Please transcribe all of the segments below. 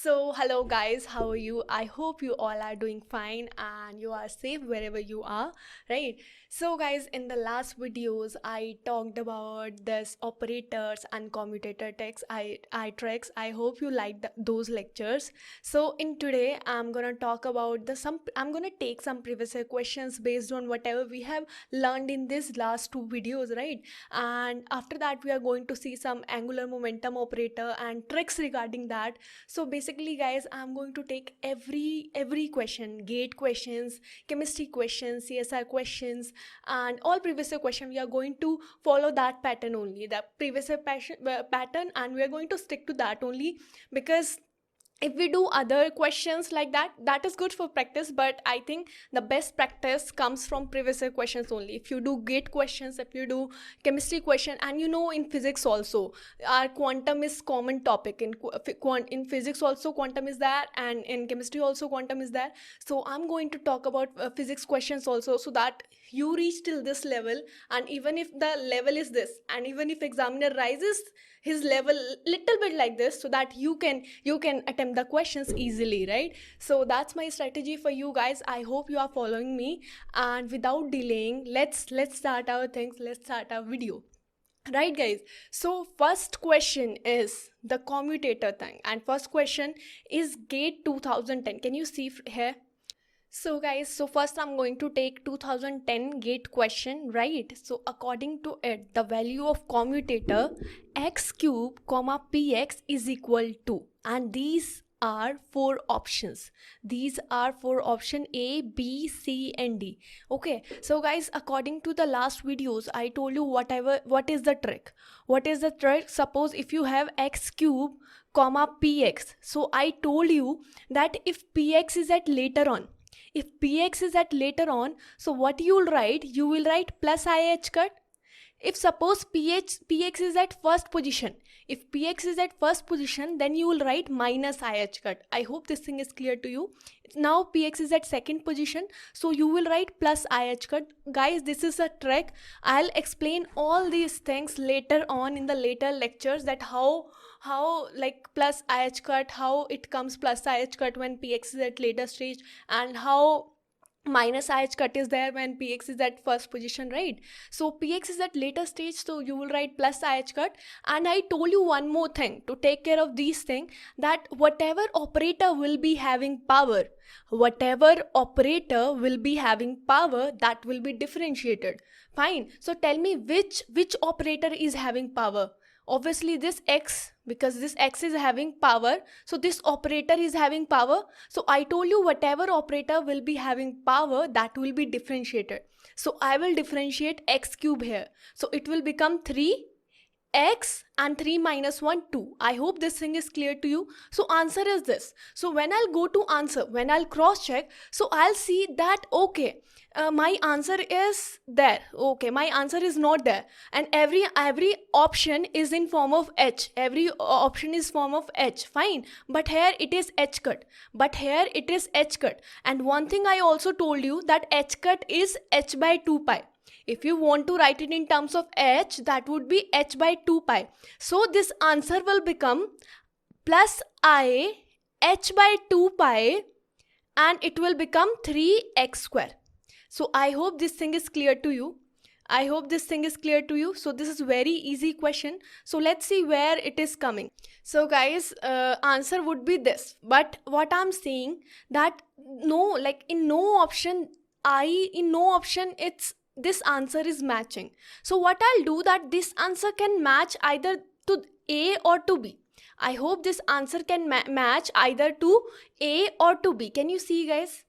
Hello guys, how are you? I hope you all are doing fine and you are safe wherever you are, right? So, guys, in the last videos, I talked about this operators and commutator text. I tricks. I hope you liked those lectures. So, in today, I'm gonna talk about I'm gonna take some previous year questions based on whatever we have learned in these last two videos, right? And after that, we are going to see some angular momentum operator and tricks regarding that. So basically guys, I'm going to take every question, gate questions, chemistry questions, CSR questions, and all previous year question. We are going to follow that pattern only, the previous year pattern, and we are going to stick to that only, because if we do other questions like that, that is good for practice, but I think the best practice comes from previous year questions only. If you do gate questions, if you do chemistry question, and in physics also, our quantum is common topic. In physics also quantum is there, and in chemistry also quantum is there. So I'm going to talk about physics questions also, so that you reach till this level. And even if the level is this, and even if examiner rises his level little bit like this, so that you can attempt the questions easily, right? So that's my strategy for you guys. I hope you are following me, and without delaying, let's start our things. Let's start our video, right guys? So first question is the commutator thing, and first question is gate 2010. Can you see here? So guys, so first I'm going to take 2010 gate question, right? So according to it, the value of commutator x cube comma px is equal to, and these are four options. These are four option A, B, C and D. Okay, so guys, according to the last videos, I told you what is the trick. What is the trick? Suppose if you have x cube comma px, so I told you that if px is at later on, if px is at later on, so what you will write? You will write plus ih cut. If suppose px is at first position, if px is at first position, then you will write minus ih cut. I hope this thing is clear to you. Now px is at second position, so you will write plus ih cut. Guys, this is a trick. I'll explain all these things later on in the later lectures, that how like plus ih cut, how it comes plus ih cut when px is at later stage, and how minus ih cut is there when px is at first position, right? So px is at later stage, so you will write plus ih cut. And I told you one more thing to take care of these things, that whatever operator will be having power, that will be differentiated. Fine. So tell me which operator is having power. Obviously this x, because this x is having power, so this operator is having power. So I told you whatever operator will be having power, that will be differentiated. So I will differentiate x cube here, so it will become 3x and 3 minus 1 2. I hope this thing is clear to you. So answer is this. So when I'll go to answer, when I'll cross check, so I'll see that okay, my answer is there. Okay, my answer is not there, and every option is in form of h. Every option is form of h. Fine, but here it is h cut. And one thing I also told you, that h cut is h by 2 pi. If you want to write it in terms of h, that would be h by 2 pi. So this answer will become plus I h by 2 pi, and it will become 3x square. So I hope this thing is clear to you. So this is very easy question. So let's see where it is coming. So guys, answer would be this. But what I'm saying, that no, like in no option, it's this answer is matching. So what I'll do, that this answer can match either to A or to B. I hope this answer can match either to A or to B. Can you see, guys?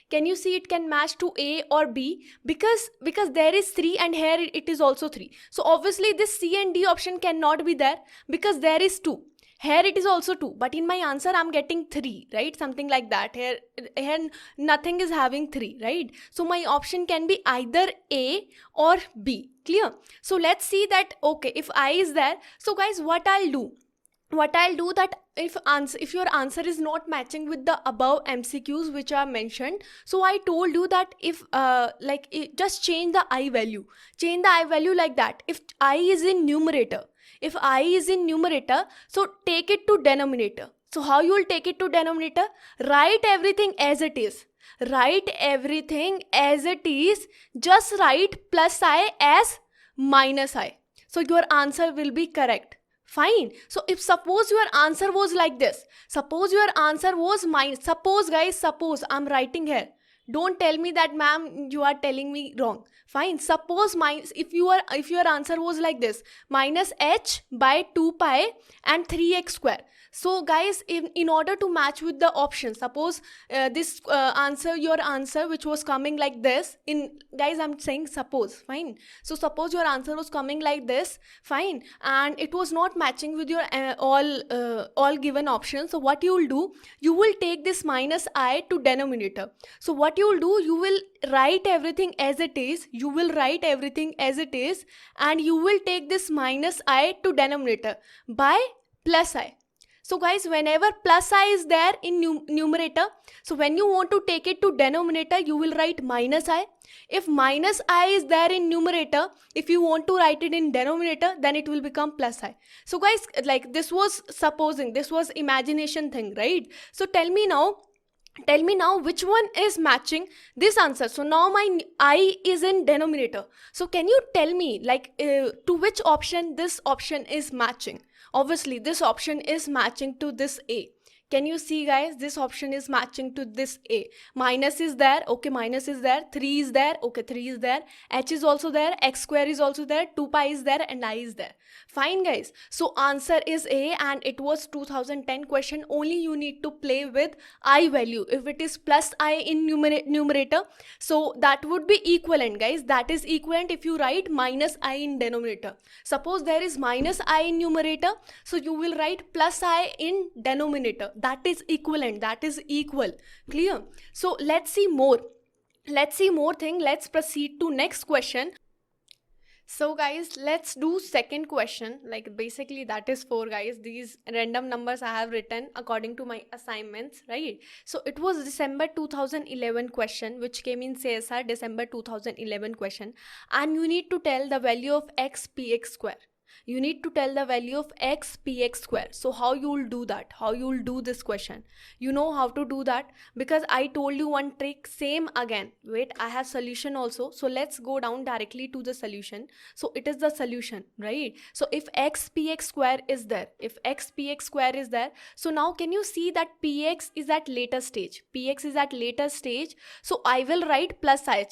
Can you see it can match to A or B? Because there is 3 and here it is also 3. So obviously this C and D option cannot be there, because there is 2. Here it is also 2, but in my answer I'm getting 3, right? Something like that. Here nothing is having 3, right? So my option can be either A or B. Clear? So let's see that, okay, if I is there, so guys, what I'll do, that if your answer is not matching with the above MCQs which are mentioned, so I told you that if just change the I value like that. If I is in numerator, so take it to denominator. So how you will take it to denominator? Write everything as it is. Write everything as it is. Just write plus I as minus I. So your answer will be correct. Fine. So if suppose your answer was like this, suppose your answer was minus, suppose guys, suppose I'm writing here. Don't tell me that ma'am you are telling me wrong. Fine. Suppose if your answer was like this, minus h by 2 pi and 3x square. So guys, in order to match with the option, suppose this your answer which was coming like this, guys I'm saying suppose, fine. So suppose your answer was coming like this, fine, and it was not matching with your all given options. So what you will do, you will take this minus I to denominator. So what you will do, you will write everything as it is, you will write everything as it is, and you will take this minus I to denominator by plus I. So guys, whenever plus I is there in numerator, so when you want to take it to denominator, you will write minus I. If minus I is there in numerator, if you want to write it in denominator, then it will become plus I. So guys, like this was supposing, this was imagination thing, right? So tell me now which one is matching this answer. So now my I is in denominator. So can you tell me like to which option this option is matching? Obviously this option is matching to this A. Can you see guys, this option is matching to this A. Minus is there, okay, minus is there, 3 is there, okay, 3 is there, h is also there, x square is also there, 2 pi is there, and I is there. Fine guys, so answer is A, and it was 2010 question. Only you need to play with I value. If it is plus I in numerator, so that would be equivalent guys, that is equivalent if you write minus I in denominator. Suppose there is minus I in numerator, so you will write plus I in denominator. That is equivalent, that is equal. Clear? So let's see more thing. Let's proceed to next question. So guys, let's do second question. Like basically that is 4 guys. These random numbers I have written according to my assignments, right? So it was December 2011 question which came in CSR, December 2011 question, and you need to tell the value of x px square. You need to tell the value of x px square. So how you will do that? How you will do this question? You know how to do that because I told you one trick. Same again. Wait, I have solution also. So let's go down directly to the solution. So it is the solution, right? So if x px square is there, so now can you see that px is at later stage? Px is at later stage. So I will write plus ih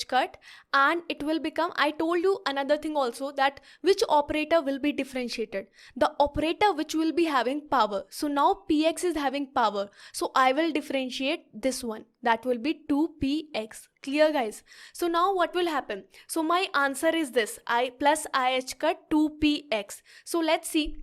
cut. And it will become, I told you another thing also, that which operator will be differentiated? The operator which will be having power. So now px is having power, so I will differentiate this one, that will be 2px. Clear guys? So now what will happen? So my answer is this, I plus ih cut 2px. So let's see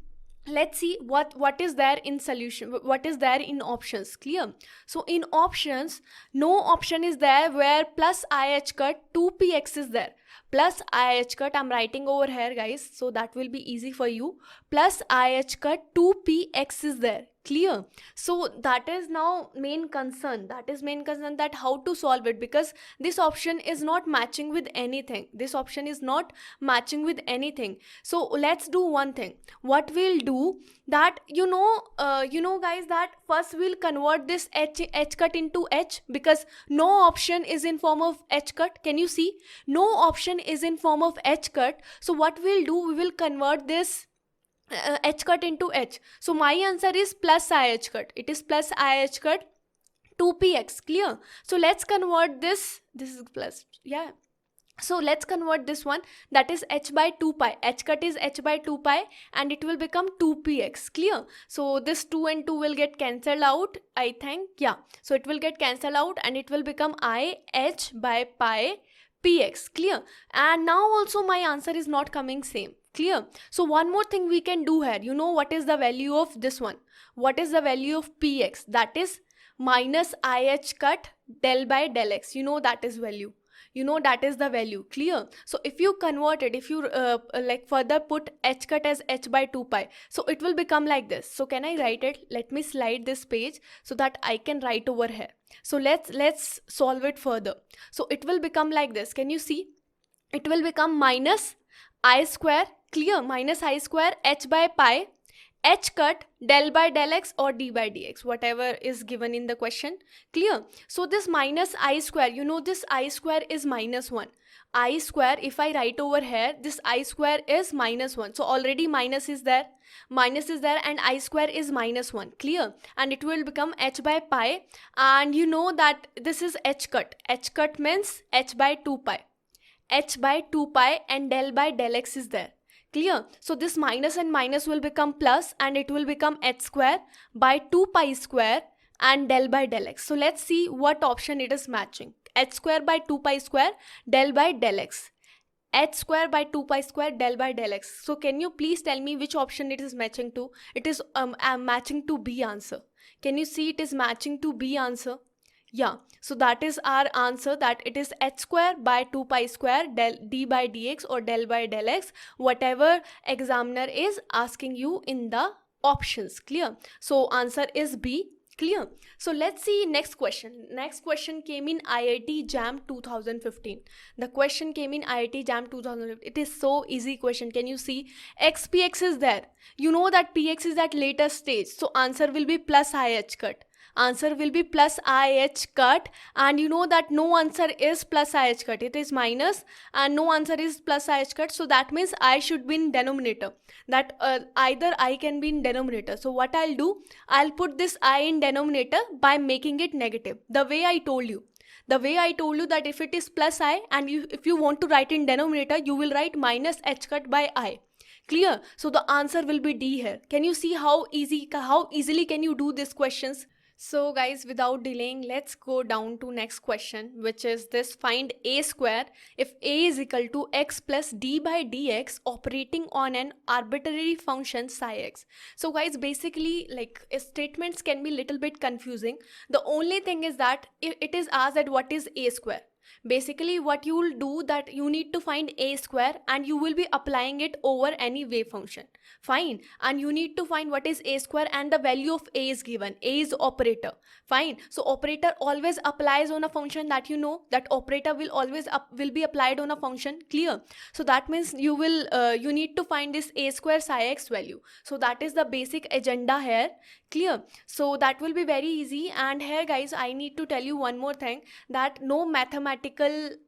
what is there in solution, what is there in options. Clear? So in options, no option is there where plus ih cut 2px is there. Plus ih cut, I'm writing over here guys, so that will be easy for you. Plus ih cut 2px is there. Clear? So that is now main concern, that how to solve it, because this option is not matching with anything. So let's do one thing. What we'll do, that you know guys, that first we'll convert this h cut into h, because no option is in form of h cut. Can you see? No option is in form of h cut. So what we'll do, we will convert this h cut into h. So my answer is plus ih cut. It is plus ih cut 2px. Clear? So let's convert this is plus, yeah. So let's convert this one, that is h by 2 pi. H cut is h by 2 pi and it will become 2px. Clear? So this 2 and 2 will get cancelled out, I think. Yeah. So it will get cancelled out and it will become I h by pi px. Clear? And now also my answer is not coming same. Clear? So one more thing we can do here. You know what is the value of this one? What is the value of px? That is minus ih cut del by del x. You know that is value. You know that is the value. Clear? So if you convert it, if you like further put h cut as h by 2 pi, so it will become like this. So can I write it? Let me slide this page so that I can write over here. So let's solve it further. So it will become like this. Can you see? It will become minus I square. Clear? Minus I square h by pi h cut del by del x or d by dx, whatever is given in the question. Clear? So this minus I square, you know this I square is minus 1. I square, if I write over here, this I square is minus 1. So already minus is there, and I square is minus 1. Clear? And it will become h by pi, and you know that this is h cut. H cut means h by 2 pi. H by 2 pi and del by del x is there. Clear? So this minus and minus will become plus, and it will become h square by 2 pi square and del by del x. So let's see what option it is matching. H square by 2 pi square del by del x. H square by 2 pi square del by del x. So can you please tell me which option it is matching to? It is matching to B answer. Can you see it is matching to B answer? Yeah, so that is our answer, that it is h square by 2 pi square del d by dx or del by del x, whatever examiner is asking you in the options. Clear? So answer is B. Clear? So let's see next question. Next question came in IIT JAM 2015. The question came in IIT JAM 2015. It is so easy question. Can you see? XPX is there. You know that PX is at later stage. So answer will be plus IH cut. Answer will be plus IH cut, and you know that no answer is plus IH cut. It is minus, and no answer is plus IH cut. So that means I should be in denominator. That either I can be in denominator. So what I'll do, I'll put this I in denominator by making it negative. The way I told you. The way I told you that if it is plus I and if you want to write in denominator, you will write minus h cut by I. Clear? So the answer will be D here. Can you see how easily can you do these questions? So guys, without delaying, let's go down to next question, which is this: find a square if a is equal to x plus d by dx operating on an arbitrary function psi x. So guys, basically like statements can be little bit confusing. The only thing is that it is asked that what is a square. Basically what you will do, that you need to find a square and you will be applying it over any wave function. Fine. And you need to find what is a square, and the value of a is given. A is operator. Fine. So operator always applies on a function, that you know that operator will always will be applied on a function. Clear? So that means you need to find this a square psi x value. So that is the basic agenda here. Clear? So that will be very easy. And here guys, I need to tell you one more thing, that no mathematical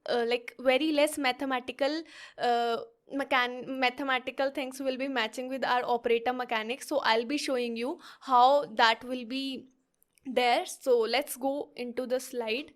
like very less mathematical mathematical things will be matching with our operator mechanics. So I'll be showing you how that will be there. So let's go into the slide.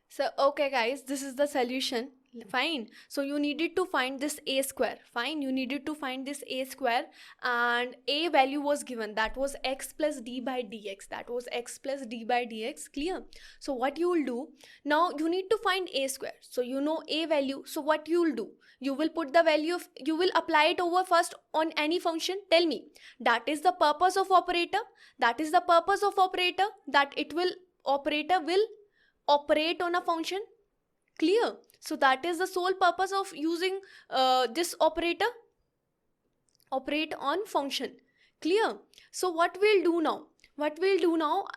So okay guys, this is the solution. Fine. So you needed to find this a square. Fine. You needed to find this a square, and a value was given, that was x plus d by dx. That was x plus d by dx. Clear? So what you will do now, you need to find a square. So you know a value. So what you will do, you will put the value of, you will apply it over first on any function. Tell me, that is the purpose of operator. That is the purpose of operator, that operator will operate on a function. Clear? So that is the sole purpose of using this operator, operate on function. Clear? So what we'll do now?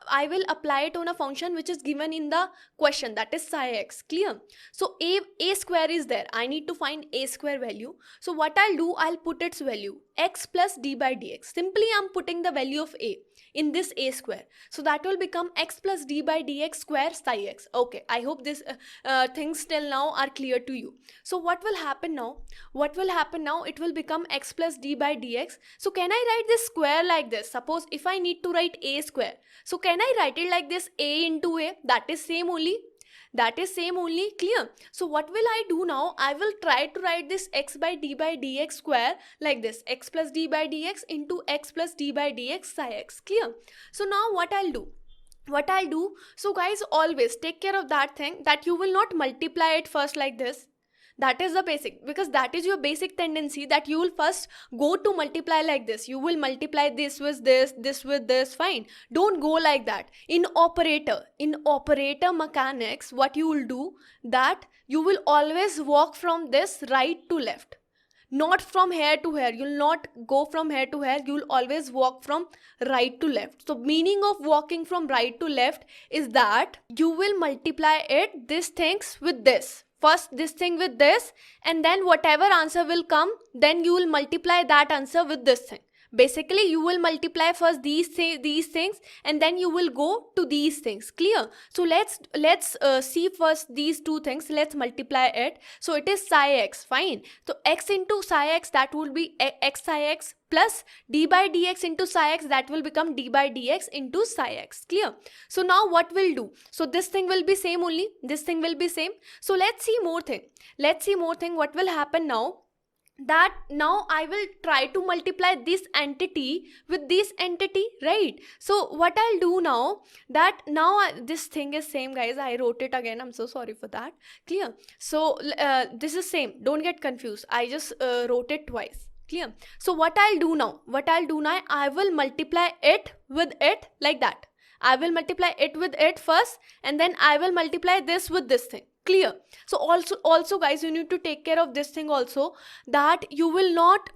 I will apply it on a function which is given in the question, that is psi x. Clear? So a square is there. I need to find a square value. So what I'll do, I'll put its value, x plus d by dx. Simply I'm putting the value of a in this a square. So that will become x plus d by dx square psi x. Okay, I hope this things till now are clear to you. So what will happen now? It will become x plus d by dx. So can I write this square like this? Suppose if I need to write a square, so can I write it like this, a into a? That is same only. Clear? So what will I do now? I will try to write this x by d by dx square like this, x plus d by dx into x plus d by dx psi x. Clear? So now what I'll do, so guys, always take care of that thing, that you will not multiply it first like this. That is the basic, because that is your basic tendency, that you will first go to multiply like this. You will multiply this with this with this. Fine. Don't go like that. In operator mechanics, what you will do, that you will always walk from this right to left, not from here to here. You will not go from here to here. You will always walk from right to left. So meaning of walking from right to left is that you will multiply these things with this. First this thing with this, and then whatever answer will come, then you will multiply that answer with this thing. Basically you will multiply first these things and then you will go to these things. Clear? So let's see first these two things. Let's multiply it. So it is psi x. Fine. So x into psi x, that will be x psi x, plus d by dx into psi x, that will become d by dx into psi x. Clear? So now what we'll do? So this thing will be same only. This thing will be same. So let's see more thing. What will happen now? That now I will try to multiply this entity with this entity, right? So what I'll do now, that now this thing is same, guys. I wrote it again, I'm so sorry for that. Clear? So this is same, don't get confused. I just wrote it twice. Clear? So what I'll do now, I will multiply it with it like that. I will multiply it with it first, and then I will multiply this with this thing. Clear? So also guys, you need to take care of this thing also, that you will not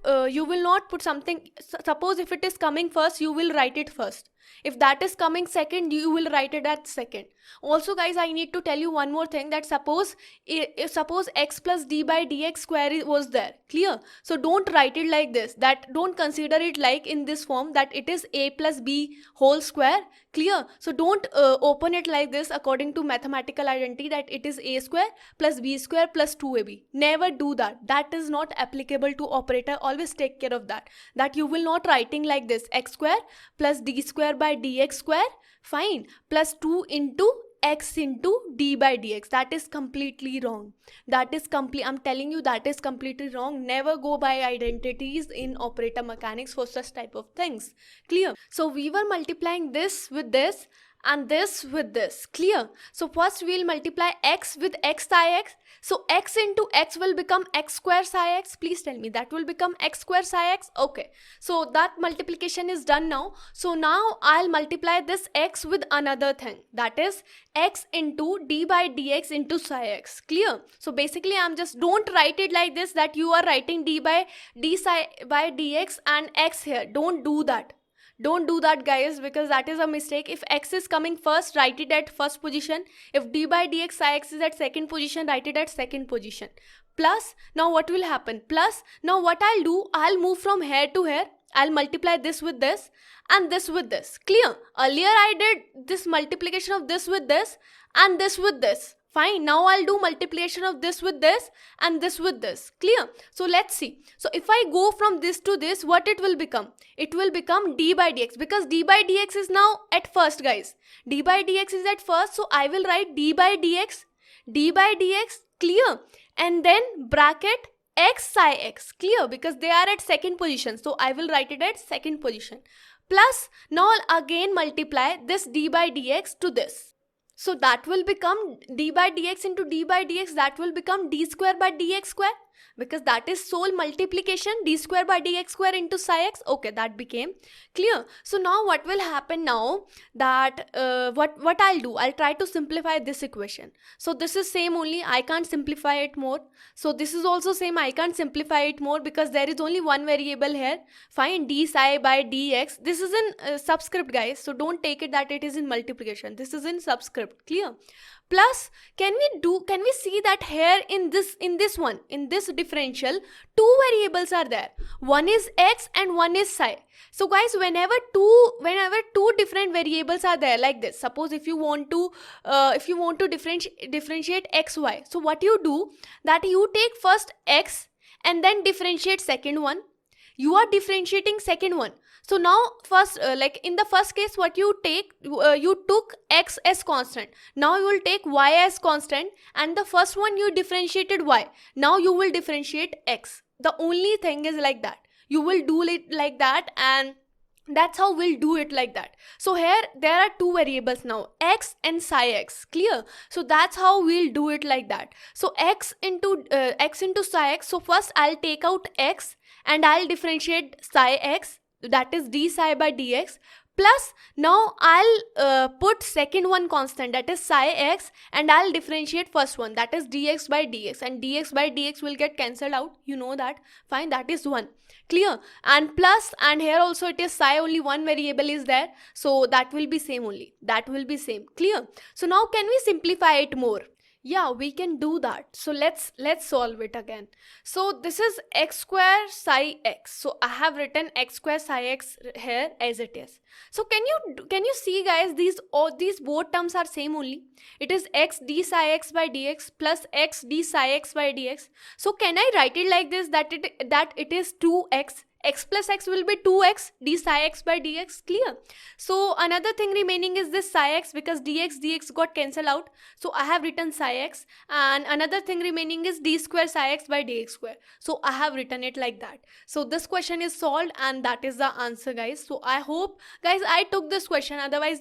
put something. Suppose if it is coming first, you will write it first. If that is coming second, you will write it at second. Also guys, I need to tell you one more thing, that suppose x plus d by dx square was there. Clear? So don't write it like this, that don't consider it like in this form, that it is a plus b whole square. Clear? So don't open it like this according to mathematical identity, that it is a square plus b square plus 2ab. Never do that. That is not applicable to operator. Always take care of that, that you will not writing like this, x square plus d square by dx square, fine, plus 2 into x into d by dx. That is completely wrong. I'm telling you, that is completely wrong. Never go by identities in operator mechanics for such type of things. Clear? So we were multiplying this with this and this with this. Clear? So first we'll multiply x with x psi x. So x into x will become x square psi x. Please tell me, that will become x square psi x. Okay, so that multiplication is done now. So now I'll multiply this x with another thing, that is x into d by dx into psi x. Clear? So basically I'm just, don't write it like this, that you are writing d by dx and x here. Don't do that. Don't do that, guys, because that is a mistake. If x is coming first, write it at first position. If d by dx psi x is at second position, write it at second position. Plus, now what will happen? Plus, now what I'll do, I'll move from here to here. I'll multiply this with this and this with this. Clear? Earlier I did this multiplication of this with this and this with this. Fine. Now I'll do multiplication of this with this and this with this. Clear? So let's see. So if I go from this to this, what it will become? It will become d by dx, because d by dx is now at first, guys. D by dx is at first. So I will write d by dx. Clear? And then bracket x psi x. Clear? Because they are at second position. So I will write it at second position. Plus, now I'll again multiply this d by dx to this. So that will become d by dx into d by dx, that will become d square by dx square, because that is sole multiplication, d square by dx square into psi x. Okay, that became clear. So now what will happen now, that what I'll do, I'll try to simplify this equation. So this is same only, I can't simplify it more. So this is also same, I can't simplify it more because there is only one variable here. Fine, d psi by dx. This is in subscript, guys, so don't take it that it is in multiplication. This is in subscript. Clear? Plus, can we see that here in this differential, two variables are there. One is x and one is psi. So guys, whenever two different variables are there like this, suppose if you want to differentiate x, y. So what you do, that you take first x and then differentiate second one. You are differentiating second one. So now first, like in the first case, what you take, you took x as constant. Now you will take y as constant, and the first one you differentiated y. Now you will differentiate x. The only thing is like that. You will do it like that, and that's how we'll do it like that. So here there are two variables now, x and psi x. Clear? So that's how we'll do it like that. So x into psi x. So first I'll take out x and I'll differentiate psi x, that is d psi by dx. Plus, now I'll put second one constant, that is psi x, and I'll differentiate first one, that is dx by dx, and dx by dx will get cancelled out. You know that. Fine, that is 1. Clear? And plus, and here also it is psi, only one variable is there, so that will be same only. That will be same. Clear? So now can we simplify it more? Yeah, we can do that. So let's solve it again. So this is x square psi x. So I have written x square psi x here as it is. So can you see, guys, these both terms are same only. It is x d psi x by dx plus x d psi x by dx. So can I write it like this, that it is 2x, x plus x will be 2x d psi x by dx? Clear? So another thing remaining is this psi x, because dx got cancelled out, so I have written psi x, and another thing remaining is d square psi x by dx square, so I have written it like that. So this question is solved, and that is the answer, guys. So I hope, guys, I took this question, otherwise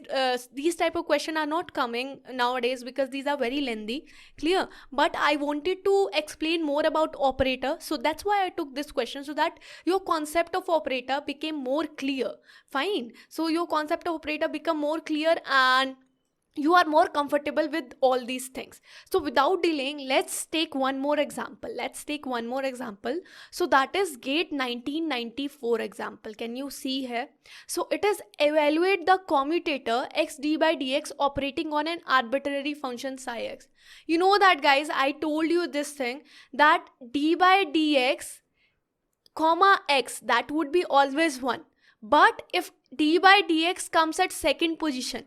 these type of question are not coming nowadays because these are very lengthy. Clear? But I wanted to explain more about operator, so that's why I took this question, so that your concept of operator became more clear. Fine. So your concept of operator become more clear, and you are more comfortable with all these things. So without delaying, let's take one more example. So that is GATE 1994 example. Can you see here? So it is evaluate the commutator x d by dx operating on an arbitrary function psi x. You know that, guys, I told you this thing, that d by dx comma x, that would be always 1. But if d by dx comes at second position,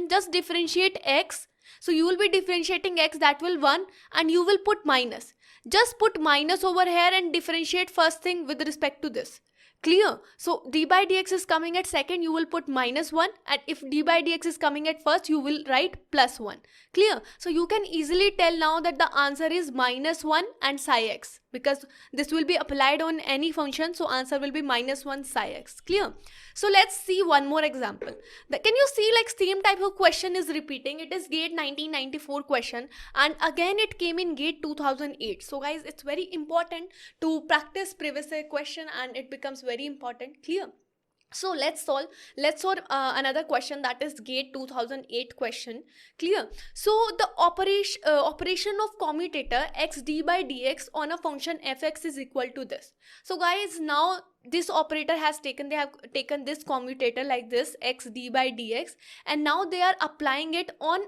just differentiate x. So you will be differentiating x, that will 1, and you will put minus. Just put minus over here and differentiate first thing with respect to this. Clear? So d by dx is coming at second, you will put minus 1, and if d by dx is coming at first, you will write plus 1. Clear? So you can easily tell now that the answer is minus 1 and psi x, because this will be applied on any function, so answer will be minus 1 psi x. Clear? So let's see one more example. Can you see, like, same type of question is repeating? It is GATE 1994 question, and again it came in GATE 2008. So guys, it's very important to practice previous year question, and it becomes very important. Clear? So let's solve another question, that is GATE 2008 question. Clear? So the operation of commutator x d by dx on a function fx is equal to this. So guys, now this operator has taken, they have taken this commutator like this, x d by dx, and now they are applying it on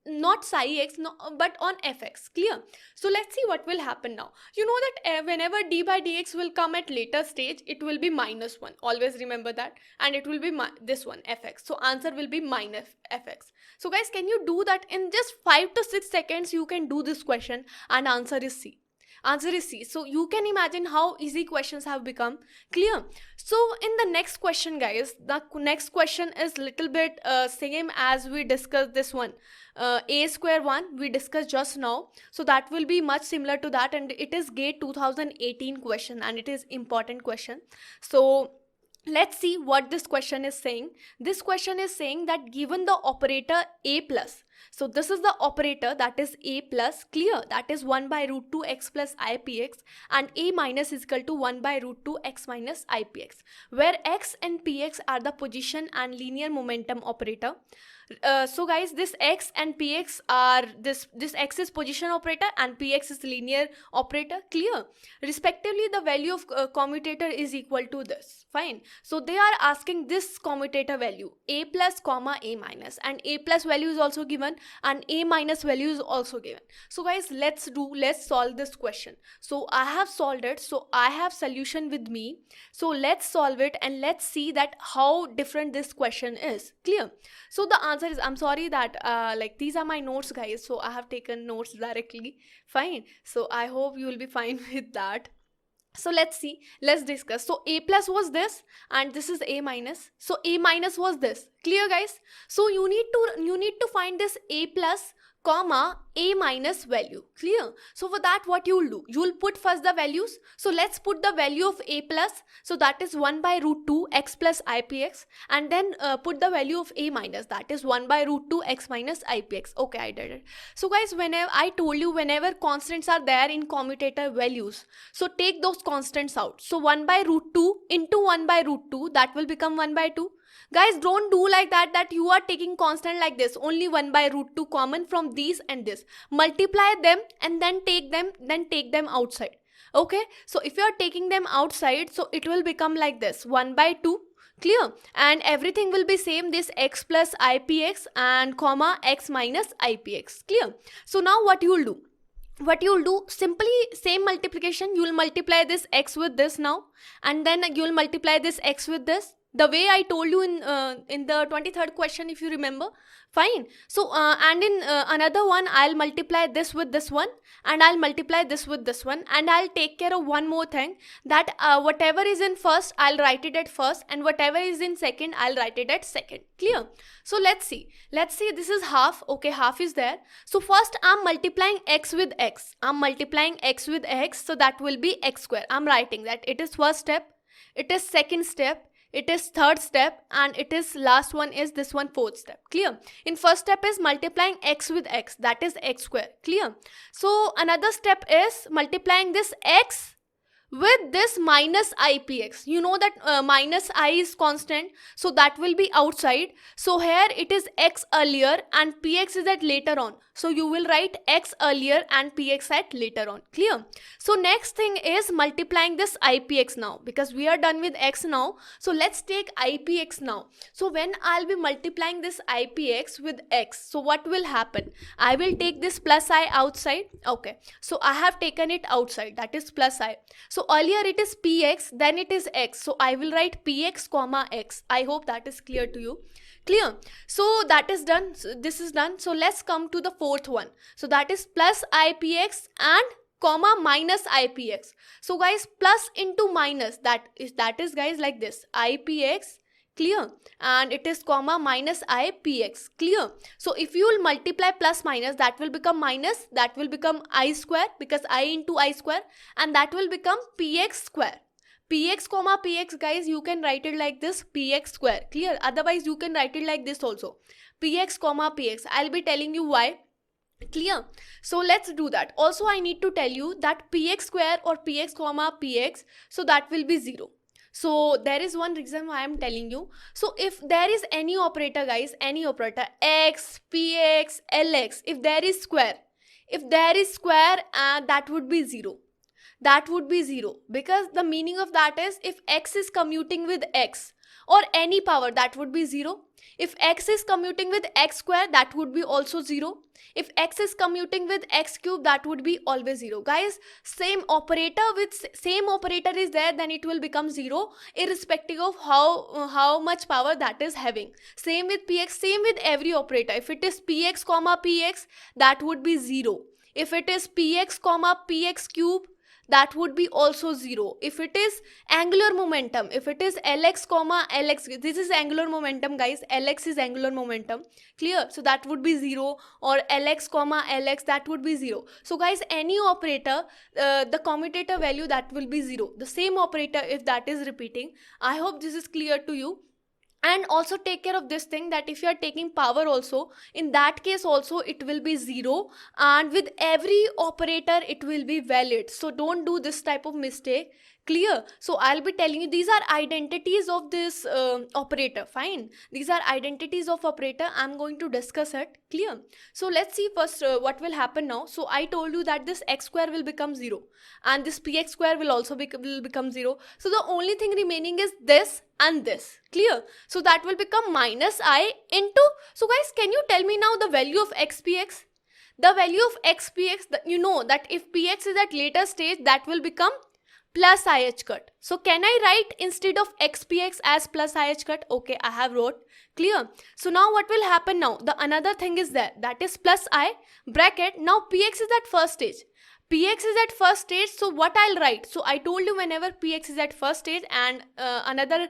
not psi x, no, but on fx. Clear? So let's see what will happen now. You know that whenever d by dx will come at later stage, it will be minus 1. Always remember that. And it will be this one, fx. So answer will be minus fx. So guys, can you do that in just 5 to 6 seconds? You can do this question, and answer is C. Answer is C. So you can imagine how easy questions have become. Clear? So in the next question, guys, the next question is little bit same as we discussed this one. A square 1 we discussed just now, so that will be much similar to that, and it is GATE 2018 question, and it is important question. So let's see what this question is saying. This question is saying that given the operator a plus, so this is the operator, that is a plus. Clear? That is 1 by root 2 x plus I px, and a minus is equal to 1 by root 2 x minus I px, where x and px are the position and linear momentum operator. So guys, this x and px are this x is position operator and px is linear operator. Clear? Respectively, the value of commutator is equal to this. Fine. So they are asking this commutator value, a plus comma a minus, and a plus value is also given and a minus value is also given. So guys, let's solve this question. So I have solved it, so I have solution with me. So let's solve it, and let's see that how different this question is. Clear? So the answer is, I'm sorry that like these are my notes, guys, so I have taken notes directly. Fine. So I hope you will be fine with that. So let's see, let's discuss. So a plus was this, and this is a minus. So a minus was this. Clear, guys? So you need to find this a plus comma a minus value. Clear? So for that, what you will do, you will put first the values. So let's put the value of a plus, so that is 1 by root 2 x plus ipx, and then put the value of a minus, that is 1 by root 2 x minus ipx. Okay, I did it. So guys, whenever I told you, whenever constants are there in commutator values, so take those constants out. So 1 by root 2 into 1 by root 2, that will become 1 by 2. Guys, don't do like that you are taking constant like this, only 1 by root 2 common from these and this. Multiply them and then take them outside. Okay, so if you are taking them outside, so it will become like this, 1 by 2. Clear? And everything will be same, this x plus ipx and comma x minus ipx. Clear? So now what you will do? Simply same multiplication, you will multiply this x with this now, and then you will multiply this x with this, the way I told you in the 23rd question, if you remember. Fine. So and in another one, I'll multiply this with this one, and I'll multiply this with this one, and I'll take care of one more thing, that whatever is in first, I'll write it at first, and whatever is in second, I'll write it at second. Clear? So let's see, this is half. Okay, half is there. So first I'm multiplying x with x, so that will be x square. I'm writing that it is first step, it is second step, it is third step, and it is last one is this one, fourth step. Clear? In first step is multiplying x with x, that is x square. Clear? So another step is multiplying this x with this minus ipx. You know that minus I is constant, so that will be outside. So here it is x earlier and px is at later on. So you will write x earlier and px at later on. Clear? So next thing is multiplying this ipx now, because we are done with x now. So let's take ipx now. So when I'll be multiplying this ipx with x, so what will happen? I will take this plus I outside. Okay, so I have taken it outside, that is plus I. So earlier it is px, then it is x. So I will write px comma x. I hope that is clear to you. Clear? So that is done. So this is done. So let's come to the fourth one. So that is plus ipx and comma minus ipx. So guys, plus into minus, that is guys like this, ipx. Clear? And it is comma minus ipx. Clear? So if you will multiply plus minus, that will become minus, that will become I square, because I into I square, and that will become px square. Px comma px, guys, you can write it like this, px square. Clear? Otherwise you can write it like this also, px comma px. I'll be telling you why. Clear? So let's do that. Also I need to tell you that px square or px comma px, so that will be 0. So there is one reason why I'm telling you. So if there is any operator, guys, any operator, x, px, lx, if there is square, that would be 0. That would be 0, because the meaning of that is, if x is commuting with x or any power, that would be 0. If x is commuting with x square, that would be also 0. If x is commuting with x cube, that would be always 0. Guys, same operator is there, then it will become 0, irrespective of how much power that is having. Same with px, same with every operator. If it is px comma px, that would be 0. If it is px comma px cube, that would be also 0. If it is angular momentum, if it is lx comma lx, this is angular momentum, guys, lx is angular momentum. Clear? So that would be 0, or lx comma lx, that would be 0. So guys, any operator, the commutator value, that will be 0. The same operator, if that is repeating. I hope this is clear to you. And also take care of this thing, that if you are taking power also, in that case also it will be 0, and with every operator it will be valid. So don't do this type of mistake. Clear? So I'll be telling you, these are identities of this operator. Fine, these are identities of operator. I'm going to discuss it. Clear? So let's see first what will happen now. So I told you that this x square will become 0, and this px square will also become 0. So the only thing remaining is this and this. Clear? So that will become minus I into, so guys, can you tell me now the value of xpx? The value of xpx, you know that if px is at later stage, that will become plus ih cut. So can I write instead of xpx as plus ih cut? Okay, I have wrote. Clear? So now what will happen now? The another thing is there, that is plus I bracket. Now px is at first stage. Px is at first stage, so what I'll write? So I told you, whenever px is at first stage and another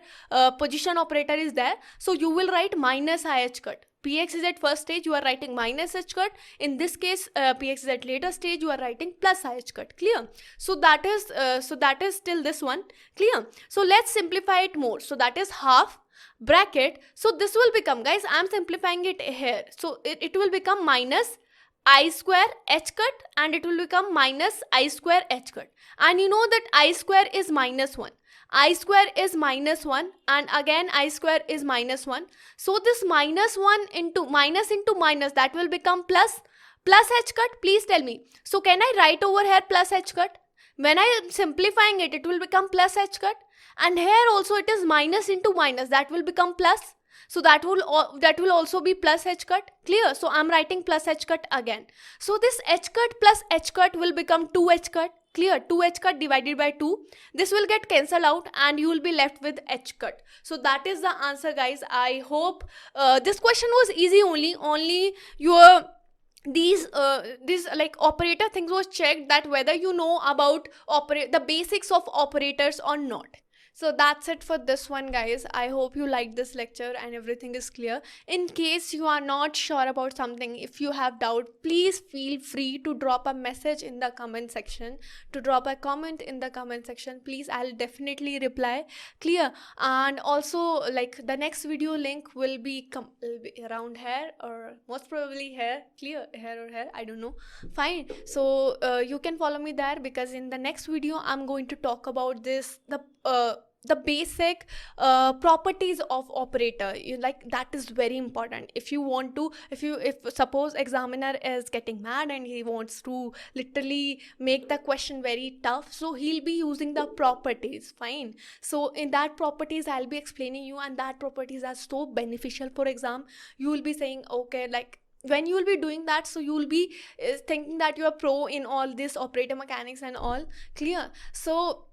position operator is there, so you will write minus ih cut. Px is at first stage, you are writing minus h cut. In this case, px is at later stage, you are writing plus ih cut. Clear? So that is still this one. Clear? So let's simplify it more. So that is half bracket. So this will become, guys, I'm simplifying it here. So it will become minus I square h cut, and it will become minus I square h cut. And you know that I square is minus 1. I square is minus 1, and again I square is minus 1. So this minus 1 into minus, that will become plus h cut. Please tell me. So can I write over here plus h cut? When I am simplifying it, it will become plus h cut. and here also it is minus into minus, that will become plus. So that will also be plus h cut. Clear? So I'm writing plus h cut again. So this h cut plus h cut will become 2h cut. Clear? 2h cut divided by 2, this will get cancelled out and you will be left with h cut. So that is the answer, guys. I hope this question was easy. Only your these like operator things was checked, that whether you know about the basics of operators or not. So that's it for this one, guys. I hope you liked this lecture and everything is clear. In case you are not sure about something, if you have doubt, please feel free to drop a message in the comment section, to drop a comment in the comment section. Please, I'll definitely reply. Clear? And also, like, the next video link will be around here, or most probably here. Clear? Here or here, I don't know. Fine. So you can follow me there, because in the next video I'm going to talk about the basic properties of operator. Like, that is very important. If you want to, if suppose examiner is getting mad and he wants to literally make the question very tough, so he'll be using the properties. Fine. So in that properties I'll be explaining you, and that properties are so beneficial for exam. You will be saying, okay, like, when you will be doing that, so you will be thinking that you are pro in all this operator mechanics and all. Clear? So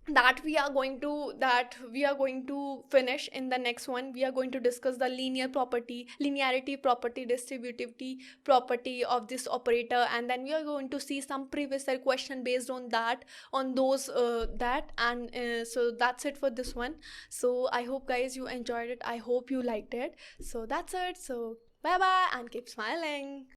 that we are going to finish in the next one. We are going to discuss the linearity property, distributivity property of this operator, and then we are going to see some previous year question based on those so that's it for this one. So I hope, guys, you enjoyed it. I hope you liked it. So that's it. So bye bye and keep smiling.